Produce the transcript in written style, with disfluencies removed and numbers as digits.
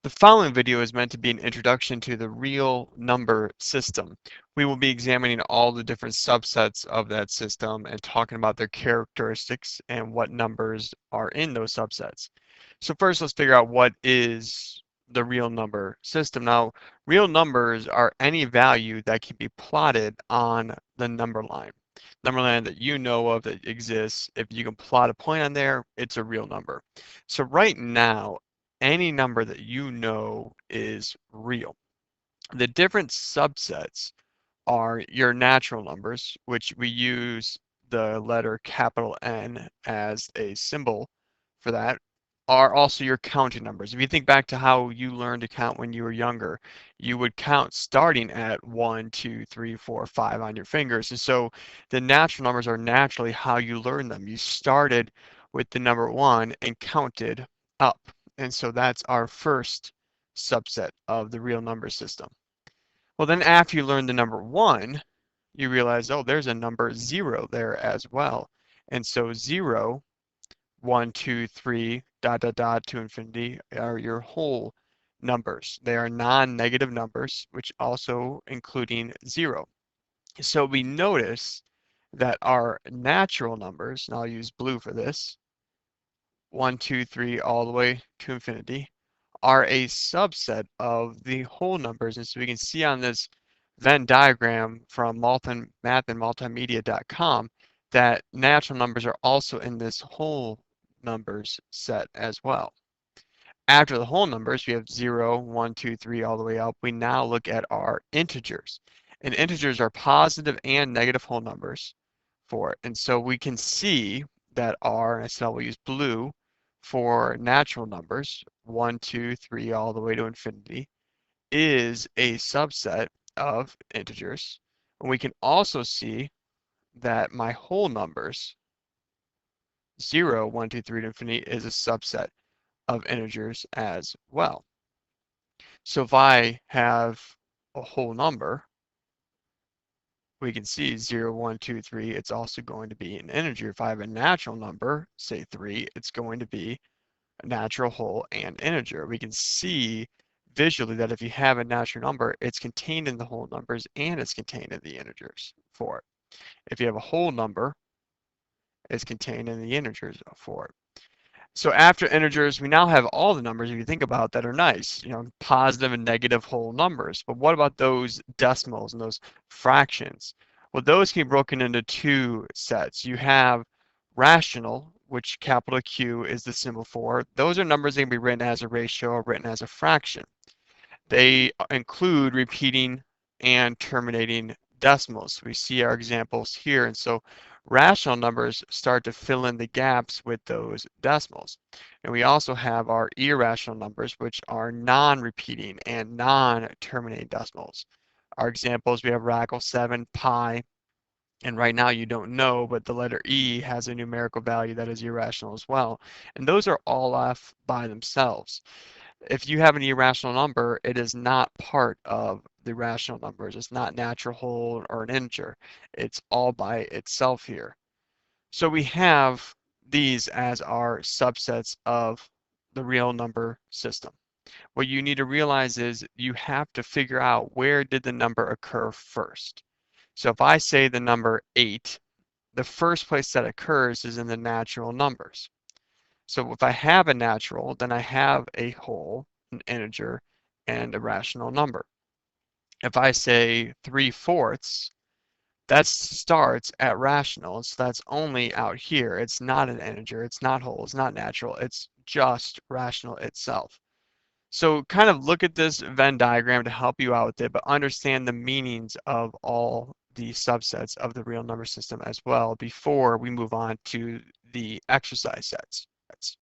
The following video is meant to be an introduction to the real number system. We will be examining all the different subsets of that system and talking about their characteristics and what numbers are in those subsets. So first, let's figure out what is the real number system. Now, real numbers are any value that can be plotted on the number line. Number line that you know of that exists. If you can plot a point on there, it's a real number. So right now, any number that you know is real. The different subsets are your natural numbers, which we use the letter capital N as a symbol for that, are also your counting numbers. If you think back to how you learned to count when you were younger, you would count starting at 1, 2, 3, 4, 5 on your fingers. And so the natural numbers are naturally how you learn them. You started with the number 1 and counted up. And so that's our first subset of the real number system. Well, then after you learn the number 1, you realize, oh, there's a number 0 there as well. And so 0, 1, 2, 3, dot, dot, dot, to infinity are your whole numbers. They are non-negative numbers, which also including 0. So we notice that our natural numbers, and I'll use blue for this, 1, 2, 3, all the way to infinity, are a subset of the whole numbers. And so we can see on this Venn diagram from math and multimedia.com that natural numbers are also in this whole numbers set as well. After the whole numbers, we have 0, 1, 2, 3, all the way up. We now look at our integers. And integers are positive and negative whole numbers for it. And so we can see that our, and I said we'll use blue for natural numbers, 1, 2, 3, all the way to infinity, is a subset of integers. And we can also see that my whole numbers, 0, 1, 2, 3 to infinity, is a subset of integers as well. So if I have a whole number, we can see 0, 1, 2, 3, it's also going to be an integer. If I have a natural number, say 3, it's going to be a natural, whole, and integer. We can see visually that if you have a natural number, it's contained in the whole numbers and it's contained in the integers for it. If you have a whole number, it's contained in the integers for it. So after integers, we now have all the numbers, if you think about, that are nice, positive and negative whole numbers. But what about those decimals and those fractions? Well, those can be broken into two sets. You have rational, which capital Q is the symbol for. Those are numbers that can be written as a ratio or written as a fraction. They include repeating and terminating decimals. We see our examples here. And so rational numbers start to fill in the gaps with those decimals. And we also have our irrational numbers, which are non-repeating and non-terminating decimals. Our examples, we have radical 7, pi, and right now you don't know, but the letter E has a numerical value that is irrational as well. And those are all off by themselves. If you have an irrational number, it is not part of the rational numbers. It's not natural, whole, or an integer. It's all by itself here. So we have these as our subsets of the real number system. What you need to realize is you have to figure out where did the number occur first. So if I say the number 8, the first place that occurs is in the natural numbers. So if I have a natural, then I have a whole, an integer, and a rational number. If I say 3/4, that starts at rational, so that's only out here. It's not an integer, it's not whole, it's not natural, it's just rational itself. So kind of look at this Venn diagram to help you out with it, but understand the meanings of all the subsets of the real number system as well before we move on to the exercise sets.